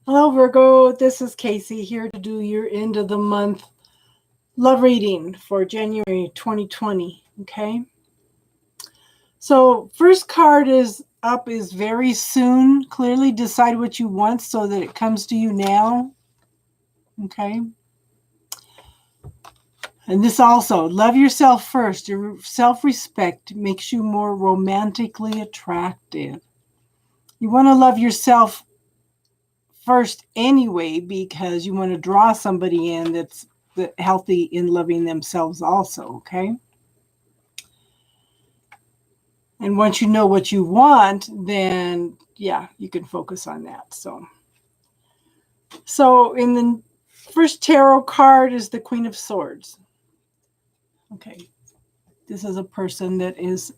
Hello, Virgo. This is Casey here to do your end of the month love reading for January 2020. Okay. So, first card is up is very soon. Clearly decide what you want so that it comes to you now. Okay. And this also, love yourself first. Your self respect makes you more romantically attractive. You want to love yourself first anyway because you want to draw somebody in that's healthy in loving themselves also, okay? And once you know what you want, then yeah, you can focus on that. So in the first tarot card is the Queen of Swords. Okay. This is a person that is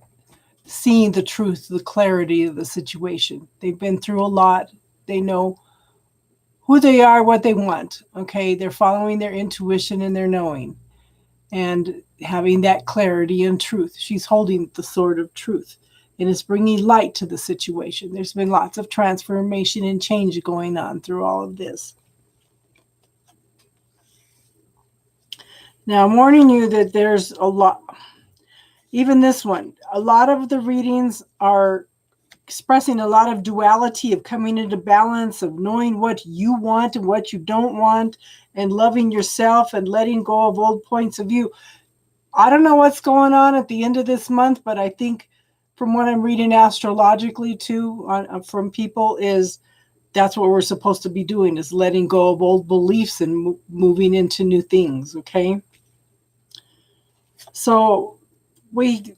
seeing the truth, the clarity of the situation. They've been through a lot. They know who they are, what they want. Okay. They're following their intuition and their knowing and having that clarity and truth. She's holding the sword of truth and it's bringing light to the situation. There's been lots of transformation and change going on through all of this. Now, I'm warning you that there's a lot, even this one, a lot of the readings are expressing a lot of duality of coming into balance, of knowing what you want and what you don't want, and loving yourself and letting go of old points of view. I don't know what's going on at the end of this month, but I think from what I'm reading astrologically too from people is that's what we're supposed to be doing, is letting go of old beliefs and moving into new things, okay? So we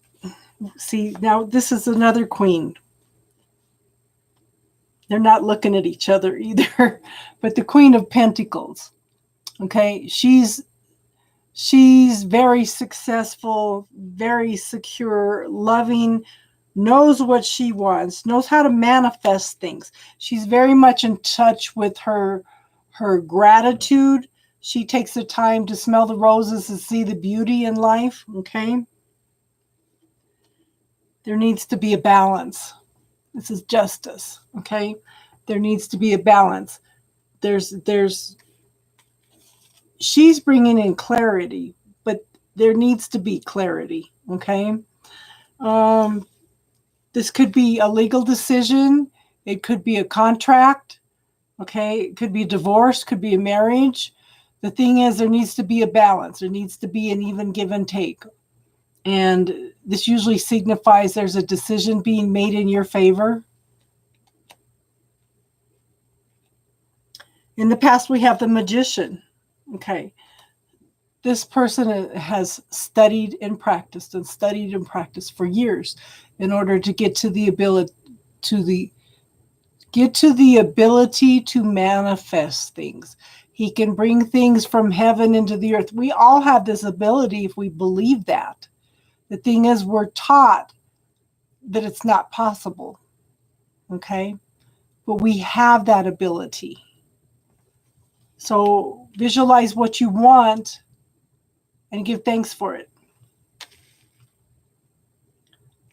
see now this is another queen. They're not looking at each other either, but the Queen of Pentacles, okay? She's very successful, very secure, loving, knows what she wants, knows how to manifest things. She's very much in touch with her gratitude. She takes the time to smell the roses and see the beauty in life, okay? There needs to be a balance. This is justice, okay? There needs to be a balance. She's bringing in clarity, but there needs to be clarity, okay? This could be a legal decision. It could be a contract, okay? It could be a divorce, could be a marriage. The thing is, there needs to be a balance. There needs to be an even give and take. And this usually signifies there's a decision being made in your favor. In the past, we have the Magician, okay? This person has studied and practiced for years in order to get to the ability to manifest things. He can bring things from heaven into the earth. We all have this ability if we believe that. The thing is, we're taught that it's not possible, okay? But we have that ability. So visualize what you want and give thanks for it.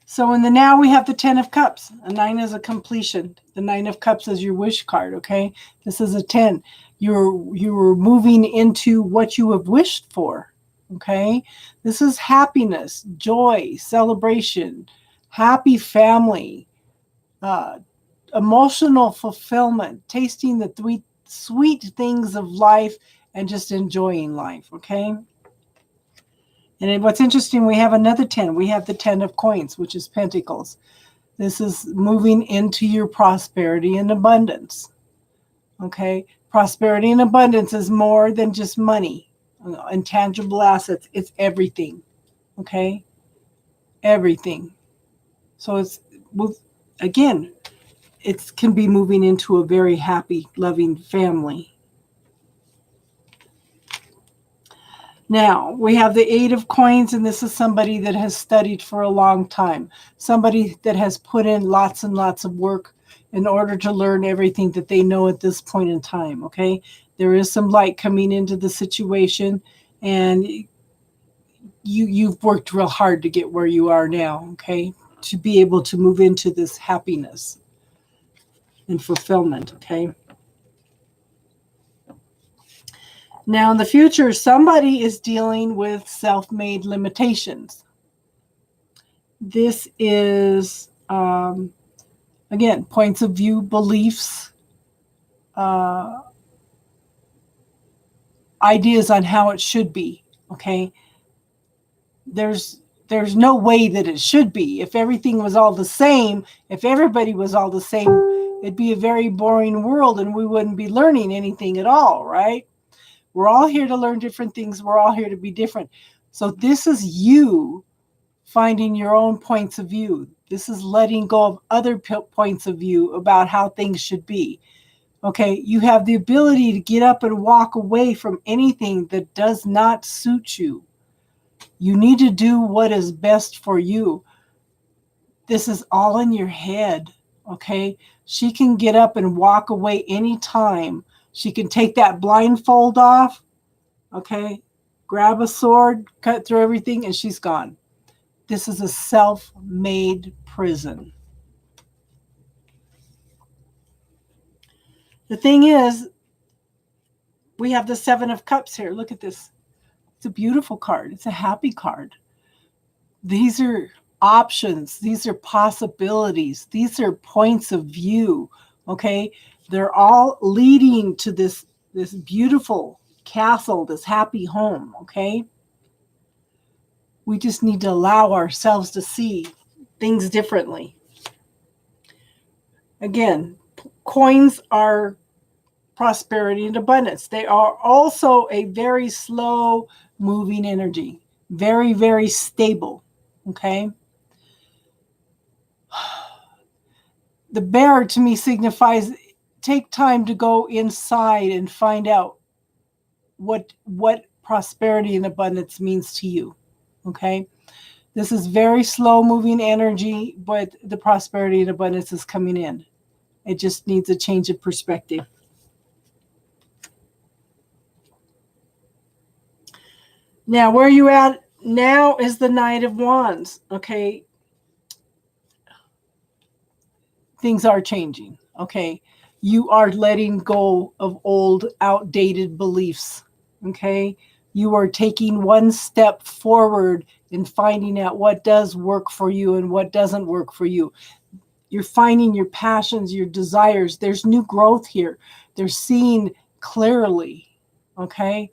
So in the now, we have the 10 of Cups. A 9 is a completion. The 9 of Cups is your wish card, okay? This is a 10. You're moving into what you have wished for, okay? This is happiness, joy, celebration, happy family, emotional fulfillment, tasting the sweet things of life and just enjoying life, okay? And what's interesting, we have another 10. We have the 10 of Coins, which is Pentacles. This is moving into your prosperity and abundance. Okay? Prosperity and abundance is more than just money, intangible assets. It's everything. Okay? Everything. So again, it can be moving into a very happy, loving family. Now, we have the 8 of Coins, and this is somebody that has studied for a long time. Somebody that has put in lots and lots of work in order to learn everything that they know at this point in time, okay? There is some light coming into the situation, and you've worked real hard to get where you are now, okay? To be able to move into this happiness and fulfillment, okay? Now, in the future, somebody is dealing with self-made limitations. This is, again, points of view, beliefs, ideas on how it should be. Okay, there's no way that it should be. If everything was all the same, if everybody was all the same, it'd be a very boring world and we wouldn't be learning anything at all, right? We're all here to learn different things. We're all here to be different. So this is you finding your own points of view. This is letting go of other points of view about how things should be. Okay, you have the ability to get up and walk away from anything that does not suit you. You need to do what is best for you. This is all in your head, okay? She can get up and walk away anytime. She can take that blindfold off, okay? Grab a sword, cut through everything, and she's gone. This is a self-made prison. The thing is, we have the Seven of Cups here. Look at this. It's a beautiful card. It's a happy card. These are options. These are possibilities. These are points of view. Okay? They're all leading to this beautiful castle, this happy home. Okay? We just need to allow ourselves to see things differently. Again, coins are prosperity and abundance. They are also a very slow moving energy. Very, very stable. Okay? The bear to me signifies take time to go inside and find out what prosperity and abundance means to you. Okay? This is very slow moving energy, but the prosperity and abundance is coming in. It just needs a change of perspective. Now, where you at now is the Knight of Wands, okay? Things are changing, okay? You are letting go of old, outdated beliefs, okay? You are taking one step forward in finding out what does work for you and what doesn't work for you. You're finding your passions, your desires. There's new growth here. They're seeing clearly, okay?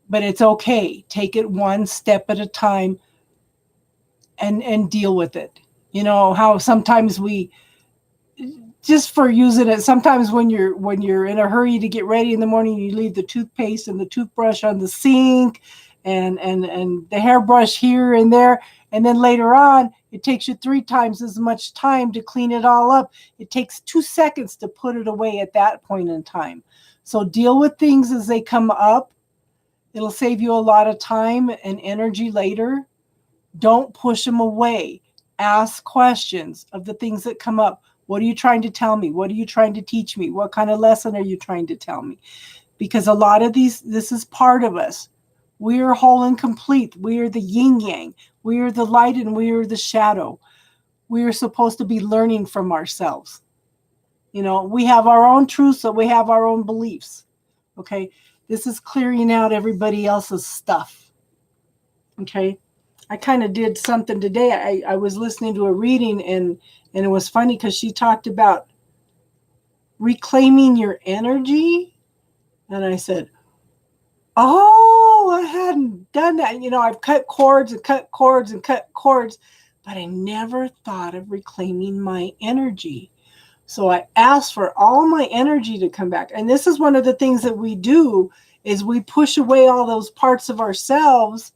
But it's okay. Take it one step at a time and deal with it. You know how sometimes we, just for using it, sometimes when you're in a hurry to get ready in the morning, you leave the toothpaste and the toothbrush on the sink and the hairbrush here and there. And then later on, it takes you 3 times as much time to clean it all up. It takes 2 seconds to put it away at that point in time. So deal with things as they come up. It'll save you a lot of time and energy later. Don't push them away. Ask questions of the things that come up. What are you trying to tell me? What are you trying to teach me? What kind of lesson are you trying to tell me? Because a lot of this is part of us. We are whole and complete. We are the yin yang. We are the light and we are the shadow. We are supposed to be learning from ourselves. You know, we have our own truths, so we have our own beliefs. Okay? This is clearing out everybody else's stuff. Okay? I kind of did something today. I was listening to a reading and it was funny because she talked about reclaiming your energy. And I said, oh, I hadn't done that. You know, I've cut cords and cut cords and cut cords, but I never thought of reclaiming my energy. So I asked for all my energy to come back. And this is one of the things that we do is we push away all those parts of ourselves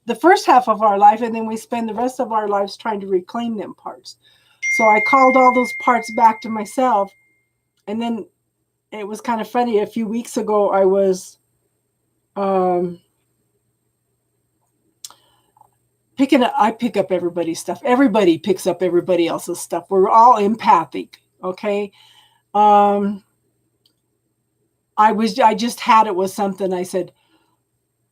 the first half of our life, and then we spend the rest of our lives trying to reclaim them parts. So I called all those parts back to myself. And then it was kind of funny. A few weeks ago, I was I pick up everybody's stuff. Everybody picks up everybody else's stuff. We're all empathic. Okay. I just had it with something. I said,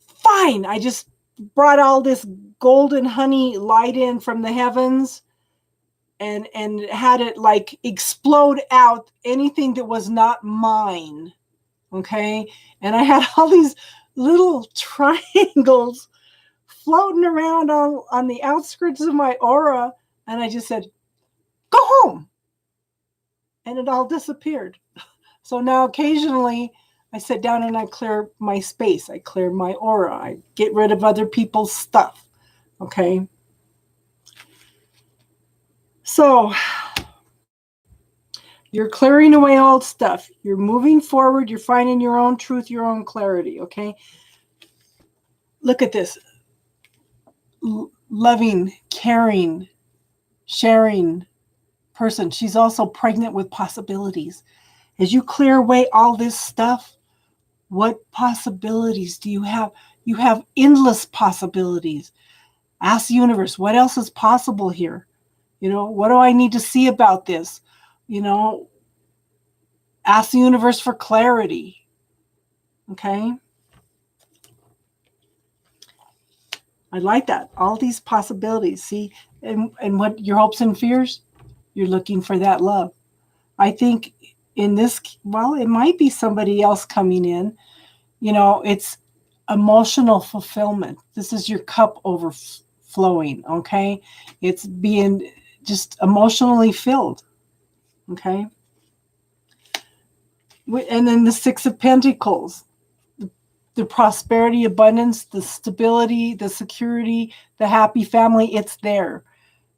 fine. I just brought all this golden honey light in from the heavens and had it like explode out anything that was not mine Okay. And I had all these little triangles floating around on the outskirts of my aura. And I just said, go home. And it all disappeared. So now occasionally I sit down and I clear my space. I clear my aura. I get rid of other people's stuff. Okay. So you're clearing away old stuff. You're moving forward. You're finding your own truth, your own clarity. Okay. Look at this. Loving, caring, sharing person. She's also pregnant with possibilities. As you clear away all this stuff, what possibilities do you have? You have endless possibilities. Ask the universe, what else is possible here? What do I need to see about this? Ask the universe for clarity. Okay. I like that. All these possibilities. See, and what your hopes and fears, you're looking for that love. I think in this, well, it might be somebody else coming in. It's emotional fulfillment. This is your cup overflowing. Okay. It's being just emotionally filled. Okay. And then the Six of Pentacles, the prosperity, abundance, the stability, the security, the happy family, it's there.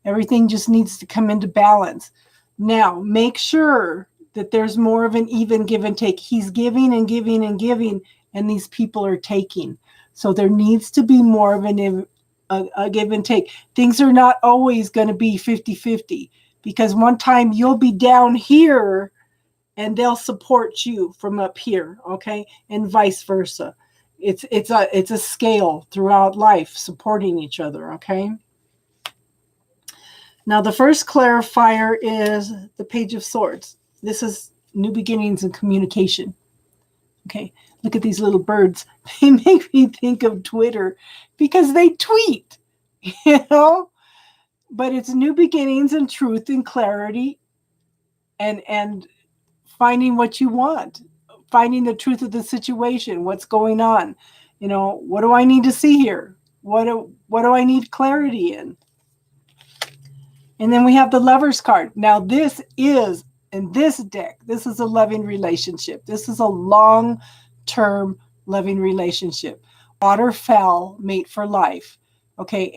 Everything just needs to come into balance. Now, make sure that there's more of an even give and take. He's giving and giving and giving, and these people are taking. So there needs to be more of a give and take. Things are not always going to be 50-50, because one time you'll be down here and they'll support you from up here, okay? And vice versa. It's a scale throughout life, supporting each other, okay? Now, the first clarifier is the Page of Swords. This is new beginnings in communication. Okay, look at these little birds. They make me think of Twitter because they tweet, But it's new beginnings and truth and clarity and finding what you want, finding the truth of the situation, what's going on. What do I need to see here? What do I need clarity in? And then we have the Lover's card. Now this is, in this deck, this is a loving relationship. This is a long-term loving relationship. Waterfowl mate for life. Okay,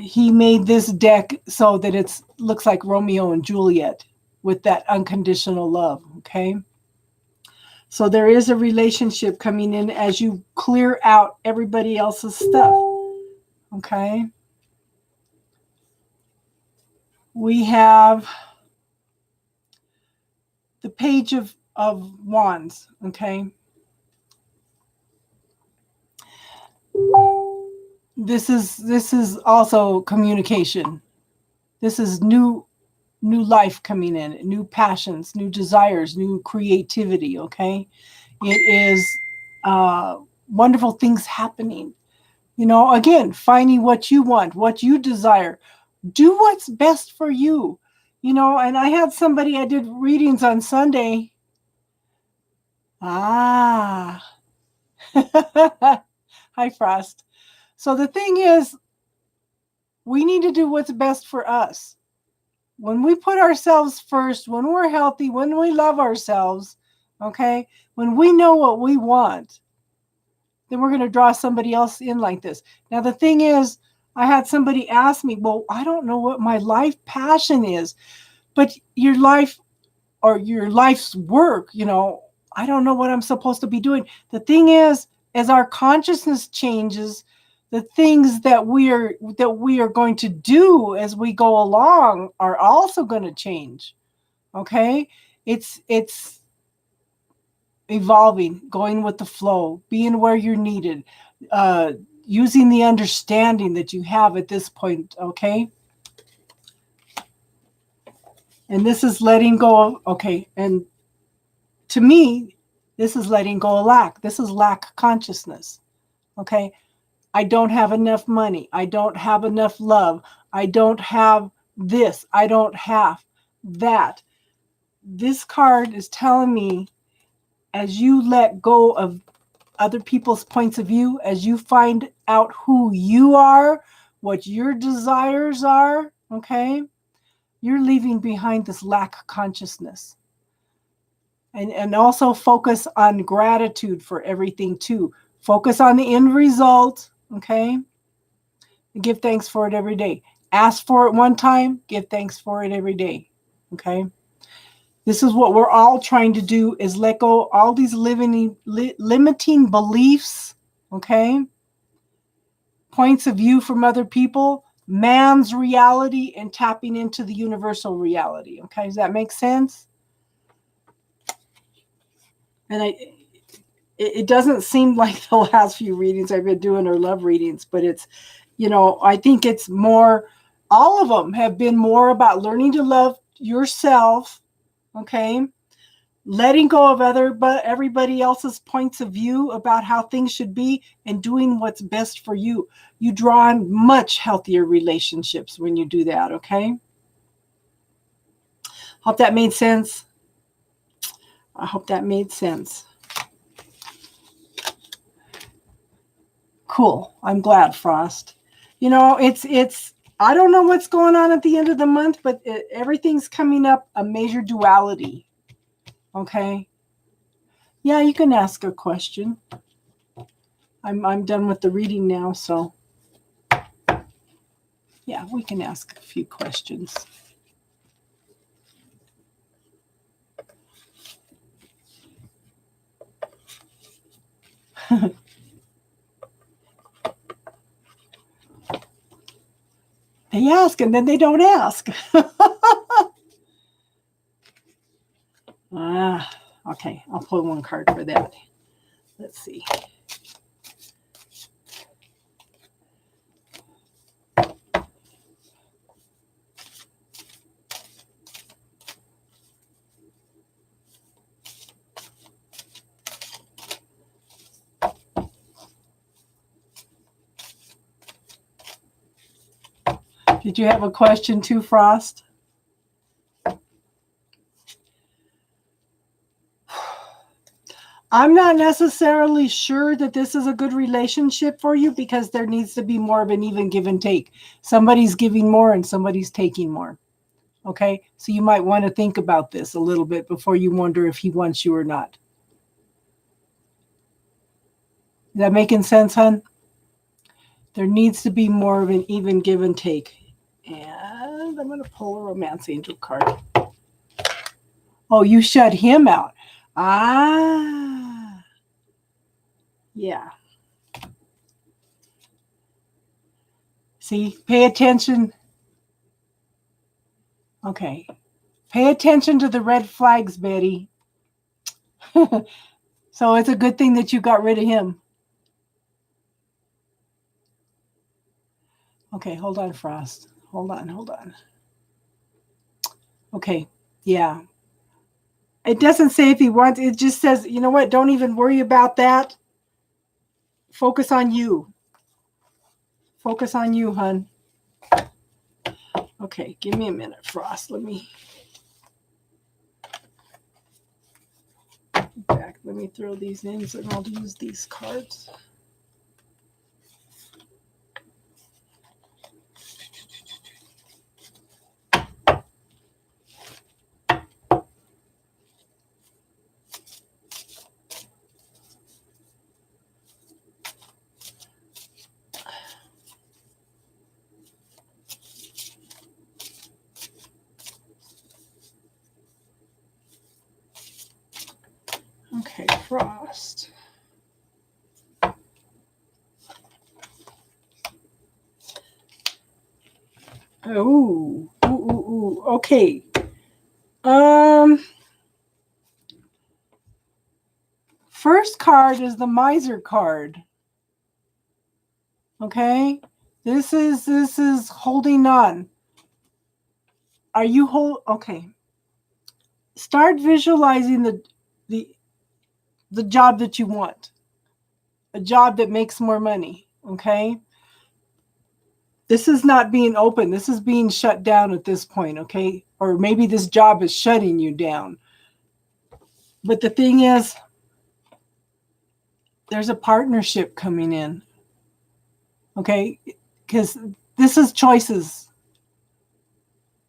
he made this deck so that it looks like Romeo and Juliet with that unconditional love. Okay, so there is a relationship coming in as you clear out everybody else's stuff. Okay, we have the Page of Wands. Okay, this is also communication. This is new life coming in, new passions, new desires, new creativity. Okay, it is wonderful things happening. Again, finding what you want, what you desire. Do what's best for you. And I had somebody, I did readings on Sunday. Hi, Frost. So the thing is, we need to do what's best for us. When we put ourselves first, when we're healthy, when we love ourselves, okay, when we know what we want, then we're going to draw somebody else in like this. Now, the thing is, I had somebody ask me, well, I don't know what my life passion is, but your life or your life's work, I don't know what I'm supposed to be doing. The thing is, as our consciousness changes, the things that we are going to do as we go along are also going to change. Okay? It's evolving, going with the flow, being where you're needed, using the understanding that you have at this point, okay? And this is letting go of, okay, and to me, this is letting go of lack. This is lack consciousness, okay? I don't have enough money. I don't have enough love. I don't have this. I don't have that. this card is telling me, as you let go of other people's points of view, as you find out who you are, what your desires are, okay, you're leaving behind this lack consciousness. And also focus on gratitude for everything too. Focus on the end result, okay? And give thanks for it every day. Ask for it one time, give thanks for it every day, okay? This is what we're all trying to do, is let go all these limiting beliefs, okay? Points of view from other people, man's reality, and tapping into the universal reality, okay? Does that make sense? And it doesn't seem like the last few readings I've been doing are love readings, but it's, I think it's more, all of them have been more about learning to love yourself, okay? Letting go of everybody else's points of view about how things should be, and doing what's best for you. You draw on much healthier relationships when you do that, okay? Hope that made sense. I hope that made sense. Cool. I'm glad, Frost. It's I don't know what's going on at the end of the month, but everything's coming up a major duality. Okay? Yeah, you can ask a question. I'm done with the reading now, so yeah, we can ask a few questions. They ask and then they don't ask. Okay, I'll pull one card for that. Let's see. Did you have a question too, Frost? I'm not necessarily sure that this is a good relationship for you, because there needs to be more of an even give and take. Somebody's giving more and somebody's taking more. Okay? So you might want to think about this a little bit before you wonder if he wants you or not. Is that making sense, hon? There needs to be more of an even give and take. And I'm going to pull a romance angel card. Oh, you shut him out. Yeah. See, pay attention. Okay. Pay attention to the red flags, Betty. So it's a good thing that you got rid of him. Okay, hold on, Frost. Hold on. Okay, yeah. It doesn't say if he wants, it just says, you know what, don't even worry about that. Focus on you. Focus on you, hun. Okay, give me a minute, Frost. Let me throw these in, and I'll use these cards. Okay, Frost. Ooh. Okay. First card is the Miser card. Okay? This is holding on. Are you okay. Start visualizing the job that you want. A job that makes more money, okay? This is not being open. This is being shut down at this point, okay? Or maybe this job is shutting you down. But the thing is, there's a partnership coming in, okay? Because this is choices.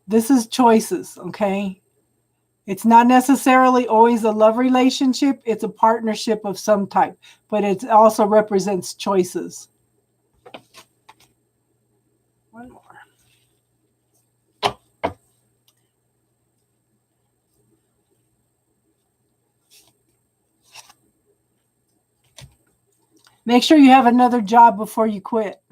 This is choices, okay? It's not necessarily always a love relationship. It's a partnership of some type, but it also represents choices. One more. Make sure you have another job before you quit.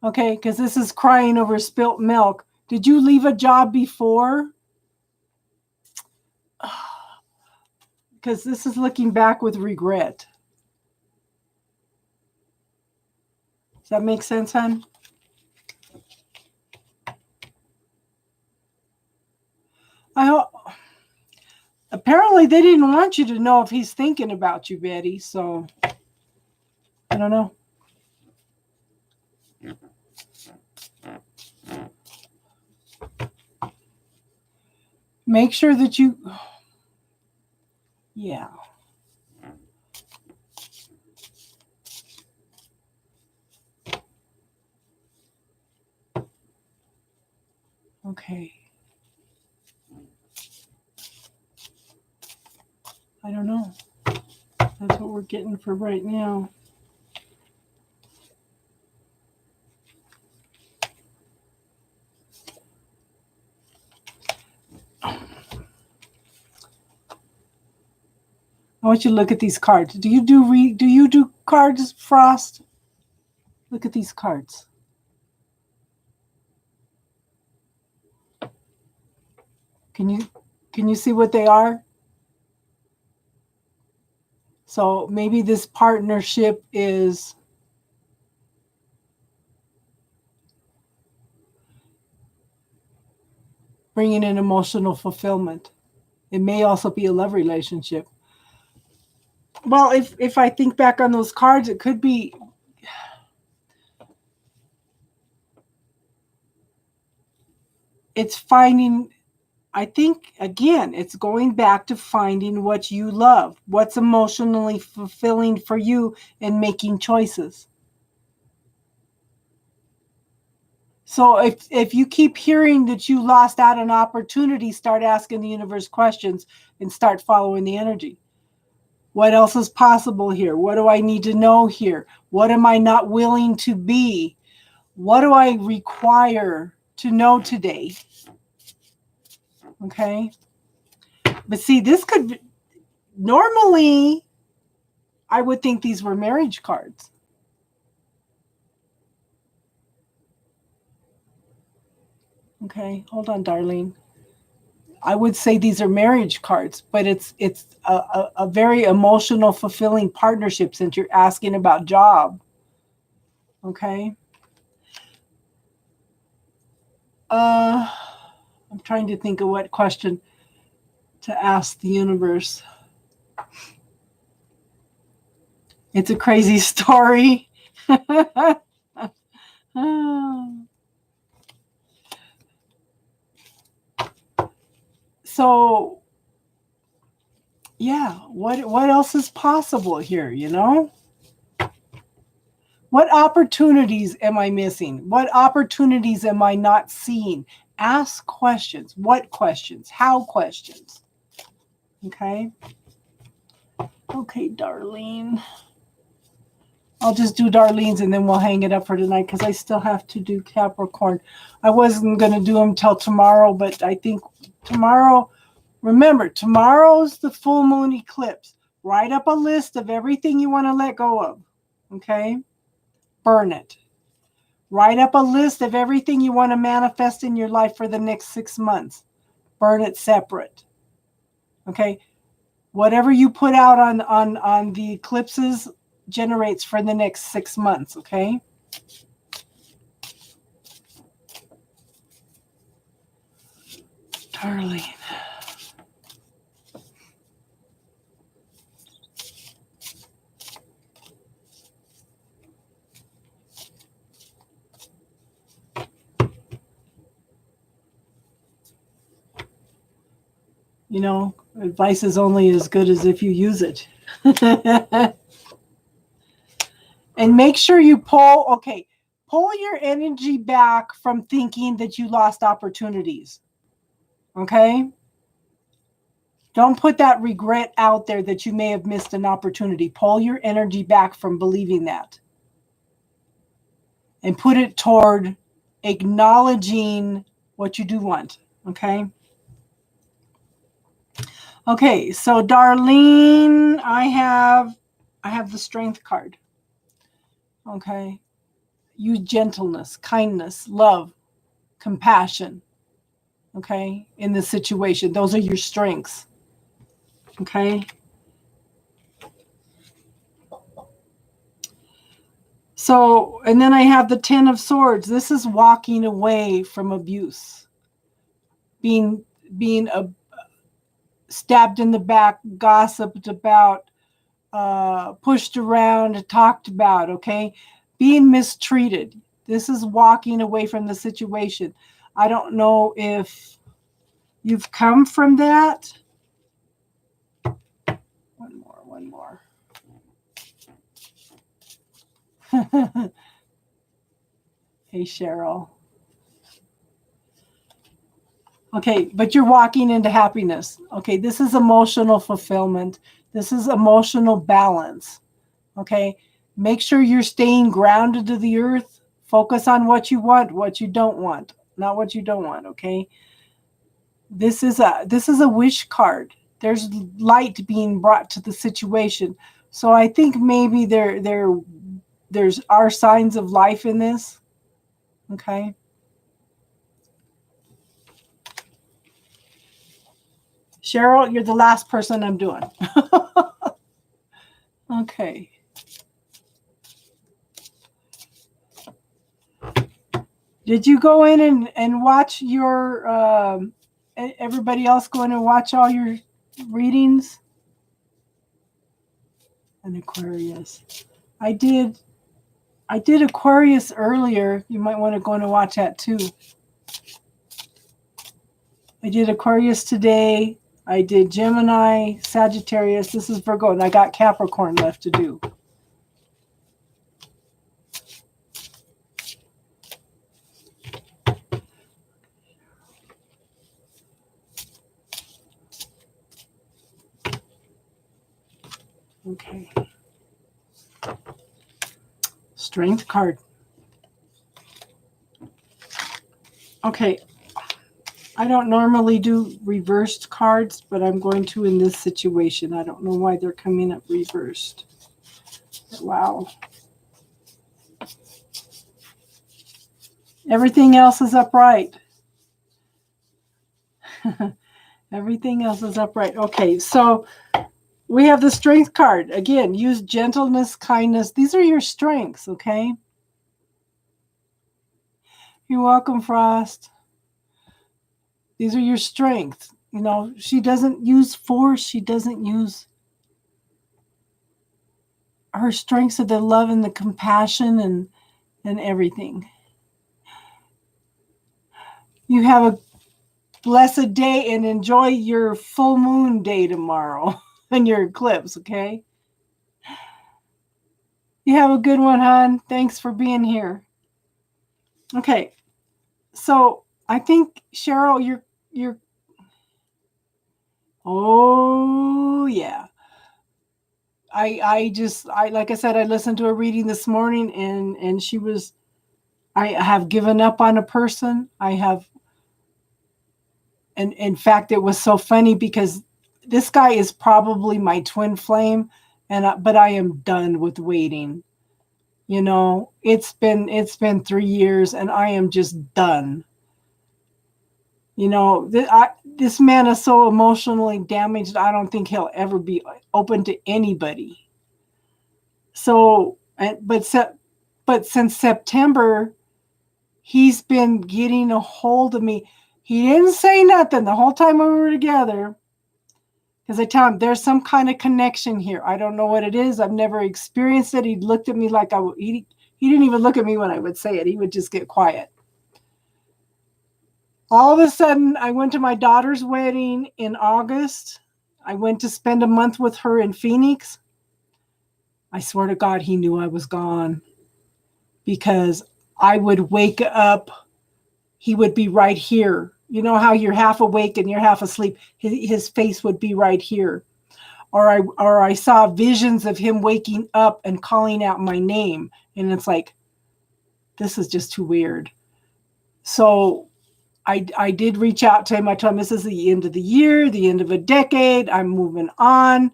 Okay, because this is crying over spilt milk. Did you leave a job before? Because this is looking back with regret. Does that make sense, hon? I hope. Apparently, they didn't want you to know if he's thinking about you, Betty. So, I don't know. Make sure that you. Yeah. Okay. I don't know. That's what we're getting for right now. I want you to look at these cards. Do you do cards, Frost? Look at these cards. Can you see what they are? So maybe this partnership is bringing in emotional fulfillment. It may also be a love relationship. Well, if I think back on those cards, it could be it's finding, I think, again, it's going back to finding what you love, what's emotionally fulfilling for you, and making choices. So if you keep hearing that you lost out on opportunity, start asking the universe questions and start following the energy. What else is possible here? What do I need to know here? What am I not willing to be? What do I require to know today? Okay. But see, this could normally, I would think these were marriage cards. Okay. Hold on, Darlene. I would say these are marriage cards, but it's a very emotional, fulfilling partnership since you're asking about job. Okay. I'm trying to think of what question to ask the universe. It's a crazy story. So, yeah, what else is possible here, you know? What opportunities am I missing? What opportunities am I not seeing? Ask questions. What questions? How questions? Okay. Okay, Darlene. I'll just do Darlene's and then we'll hang it up for tonight because I still have to do Capricorn. I wasn't going to do them till tomorrow, but I think tomorrow, remember, tomorrow's the full moon eclipse. Write up a list of everything you want to let go of. Okay? Burn it. Write up a list of everything you want to manifest in your life for the next 6 months. Burn it separate. Okay? Whatever you put out on the eclipses generates for the next 6 months, okay? Darling. You know, advice is only as good as if you use it. And make sure you pull your energy back from thinking that you lost opportunities. Okay? Don't put that regret out there that you may have missed an opportunity. Pull your energy back from believing that. And put it toward acknowledging what you do want. Okay? Okay, so Darlene, I have the strength card. Okay? Use gentleness, kindness, love, compassion. Okay? In this situation. Those are your strengths. Okay? So, and then I have the 10 of Swords. This is walking away from abuse. Being stabbed in the back, gossiped about, pushed around, talked about, okay? Being mistreated. This is walking away from the situation. I don't know if you've come from that. One more. Hey, Cheryl. Okay, but you're walking into happiness. Okay, this is emotional fulfillment. This is emotional balance. Okay, make sure you're staying grounded to the earth. Focus on what you want, what you don't want, not what you don't want. Okay, this is a wish card. There's light being brought to the situation. So I think maybe there's are signs of life in this. Okay. Cheryl, you're the last person I'm doing. Okay. Did you go in and watch your, everybody else go in and watch all your readings? An Aquarius. I did Aquarius earlier. You might want to go in and watch that too. I did Aquarius today. I did Gemini, Sagittarius. This is Virgo, and I got Capricorn left to do. Okay. Strength card. Okay. I don't normally do reversed cards, but I'm going to in this situation. I don't know why they're coming up reversed. Wow. Everything else is upright. Everything else is upright. Okay, so we have the strength card. Again, use gentleness, kindness. These are your strengths, okay? You're welcome, Frost. These are your strengths. You know, she doesn't use force. She doesn't use... Her strengths are the love and the compassion and everything. You have a blessed day and enjoy your full moon day tomorrow and your eclipse, okay? You have a good one, hon. Thanks for being here. Okay. So I think, Cheryl, you're oh yeah. I like I said, I listened to a reading this morning and she was, I have given up on a person. I have, and in fact, it was so funny because this guy is probably my twin flame, but I am done with waiting. You know, it's been 3 years and I am just done. You know, this man is so emotionally damaged. I don't think he'll ever be open to anybody. So, but since September, he's been getting a hold of me. He didn't say nothing the whole time we were together. Because I tell him there's some kind of connection here. I don't know what it is. I've never experienced it. He looked at me like he didn't even look at me when I would say it. He would just get quiet. All of a sudden, I went to my daughter's wedding in August. I went to spend a month with her in Phoenix. I swear to God, he knew I was gone because I would wake up. He would be right here. You know how you're half awake and you're half asleep? His face would be right here. Or I saw visions of him waking up and calling out my name. And it's like, this is just too weird. So I did reach out to him. I told him this is the end of the year, the end of a decade. I'm moving on.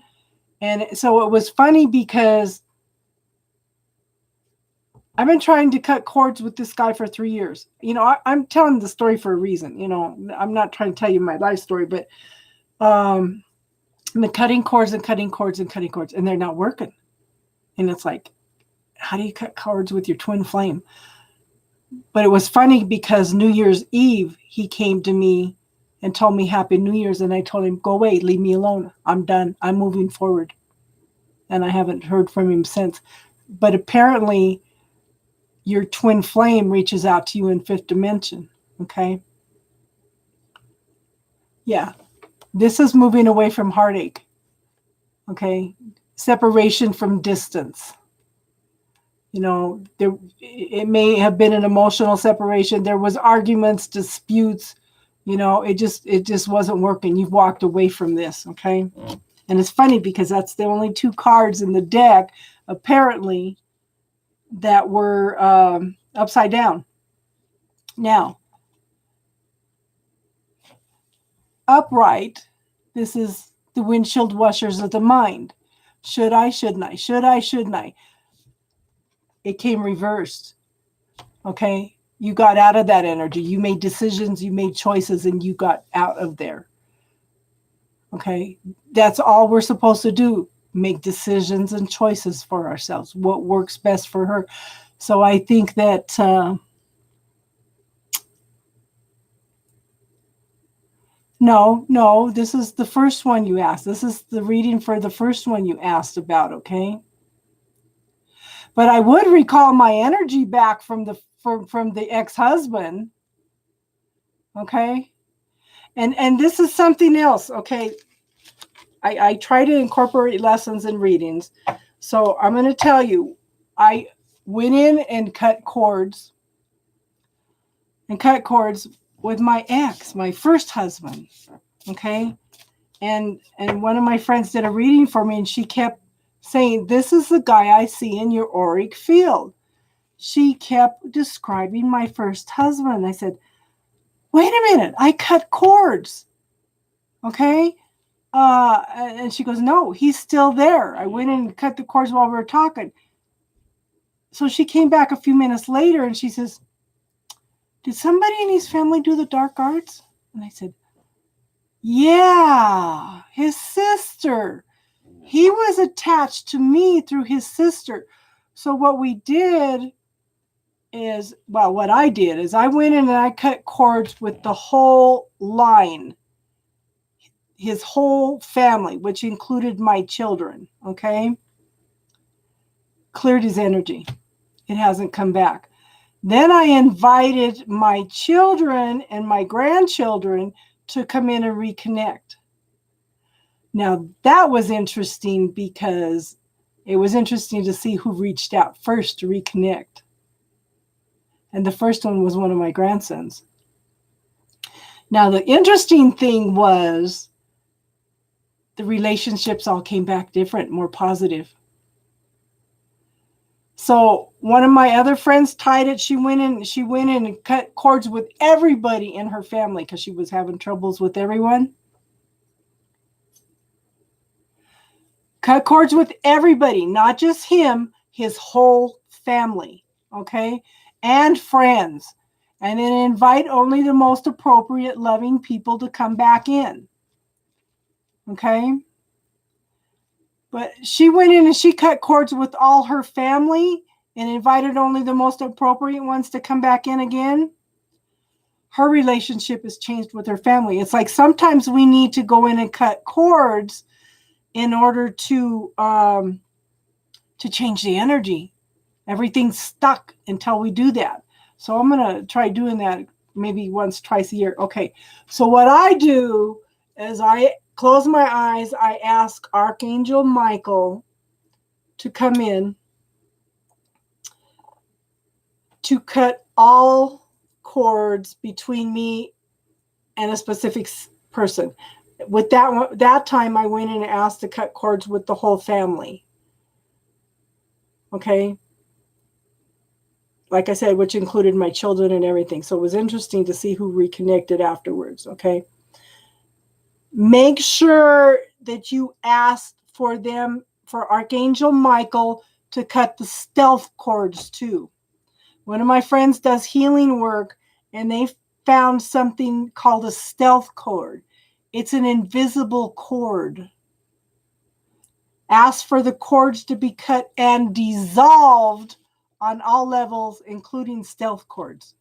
And so it was funny because I've been trying to cut cords with this guy for 3 years. You know, I'm telling the story for a reason. You know, I'm not trying to tell you my life story, but I've been cutting cords and cutting cords and cutting cords, and they're not working. And it's like, how do you cut cords with your twin flame? But it was funny because New Year's Eve, he came to me and told me Happy New Year's. And I told him, go away, leave me alone. I'm done. I'm moving forward. And I haven't heard from him since. But apparently, your twin flame reaches out to you in fifth dimension. Okay. Yeah. This is moving away from heartache. Okay. Separation from distance. You know, it may have been an emotional separation. There was arguments, disputes. You know, it just wasn't working. You've walked away from this. Okay. And it's funny because that's the only 2 cards in the deck, apparently, that were upside down. Now, upright, this is the windshield washers of the mind. Should I, shouldn't I? Should I, shouldn't I? It came reversed. Okay? You got out of that energy. You made decisions, you made choices, and you got out of there. Okay? That's all we're supposed to do. Make decisions and choices for ourselves. What works best for her. So I think that no, this is the first one you asked. This is the reading for the first one you asked about, okay? But I would recall my energy back from the ex-husband, okay? And this is something else, okay? I try to incorporate lessons and readings. So I'm going to tell you, I went in and cut cords with my ex, my first husband, okay? And one of my friends did a reading for me, and she kept saying, this is the guy I see in your auric field. She kept describing my first husband. I said, wait a minute, I cut cords, okay? And she goes, no, he's still there. I went in and cut the cords while we were talking. So she came back a few minutes later, and she says, did somebody in his family do the dark arts? And I said, yeah, his sister. He was attached to me through his sister. So what we did is, well, what I did is I went in and I cut cords with the whole line, his whole family, which included my children, okay? Cleared his energy. It hasn't come back. Then I invited my children and my grandchildren to come in and reconnect. Now, that was interesting because it was interesting to see who reached out first to reconnect. And the first one was one of my grandsons. Now, the interesting thing was the relationships all came back different, more positive. So one of my other friends tied it. She went in and cut cords with everybody in her family because she was having troubles with everyone. Cut cords with everybody, not just him, his whole family, okay? And friends. And then invite only the most appropriate, loving people to come back in, okay? But she went in and she cut cords with all her family and invited only the most appropriate ones to come back in again. Her relationship has changed with her family. It's like sometimes we need to go in and cut cords in order to change the energy. Everything's stuck until we do that. So I'm going to try doing that maybe once, twice a year. Okay. So what I do is I close my eyes. I ask Archangel Michael to come in to cut all cords between me and a specific person. With that time, I went in and asked to cut cords with the whole family. Okay. Like I said, which included my children and everything. So it was interesting to see who reconnected afterwards. Okay. Make sure that you ask for Archangel Michael to cut the stealth cords too. One of my friends does healing work, and they found something called a stealth cord. It's an invisible cord. Ask for the cords to be cut and dissolved on all levels, including stealth cords.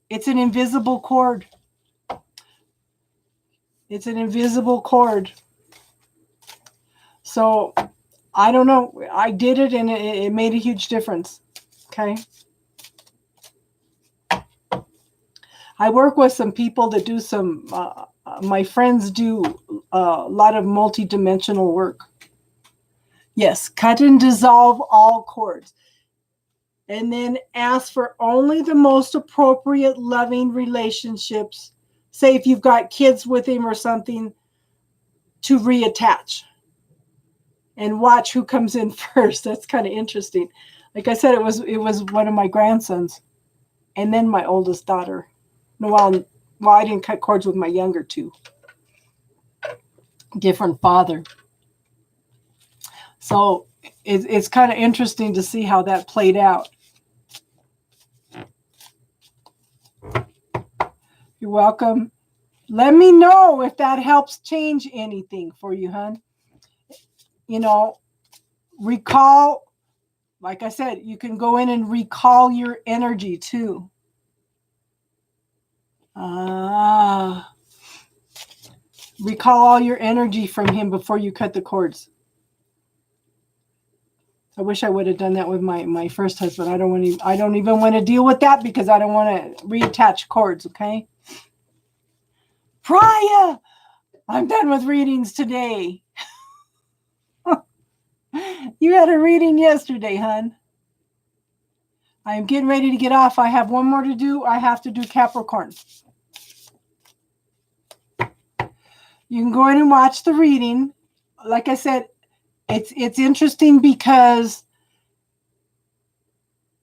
It's an invisible cord. It's an invisible cord. So I don't know. I did it, and it made a huge difference. Okay. I work with some people that do some, my friends do a lot of multi-dimensional work. Yes, cut and dissolve all cords. And then ask for only the most appropriate loving relationships. Say if you've got kids with him or something, to reattach. And watch who comes in first. That's kind of interesting. Like I said, it was one of my grandsons. And then my oldest daughter. Well, I didn't cut cords with my younger two. Different father. So it's kind of interesting to see how that played out. You're welcome. Let me know if that helps change anything for you, hon. You know, recall, like I said, you can go in and recall your energy too. Recall all your energy from him before you cut the cords. I wish I would have done that with my first husband. I don't even want to deal with that because I don't want to reattach cords, okay? Priya, I'm done with readings today. You had a reading yesterday, hon. I'm getting ready to get off. I have one more to do. I have to do Capricorn. You can go in and watch the reading. Like I said, it's interesting because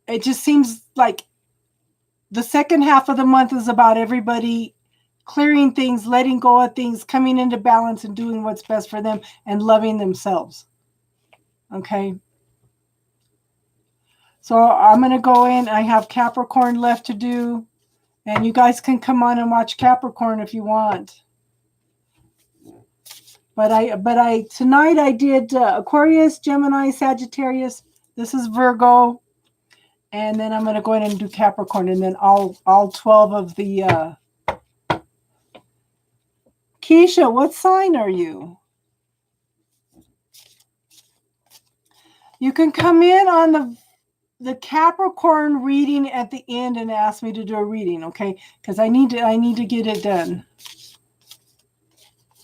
it just seems like the second half of the month is about everybody clearing things, letting go of things, coming into balance and doing what's best for them and loving themselves. Okay. So I'm going to go in. I have Capricorn left to do. And you guys can come on and watch Capricorn if you want. But tonight I did Aquarius, Gemini, Sagittarius. This is Virgo. And then I'm going to go in and do Capricorn. And then all 12 of the... Keisha, what sign are you? You can come in on the Capricorn reading at the end and ask me to do a reading, okay? Because I need to get it done.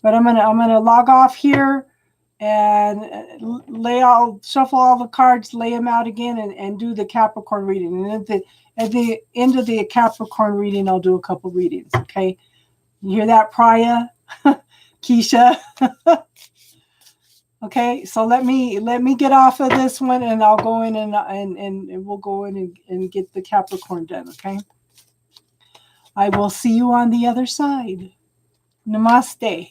But I'm gonna log off here and shuffle all the cards, lay them out again, and do the Capricorn reading. And at the end of the Capricorn reading, I'll do a couple readings. Okay, you hear that, Priya, Keisha? Okay, so let me get off of this one, and I'll go in and we'll go in and get the Capricorn done. Okay, I will see you on the other side. Namaste.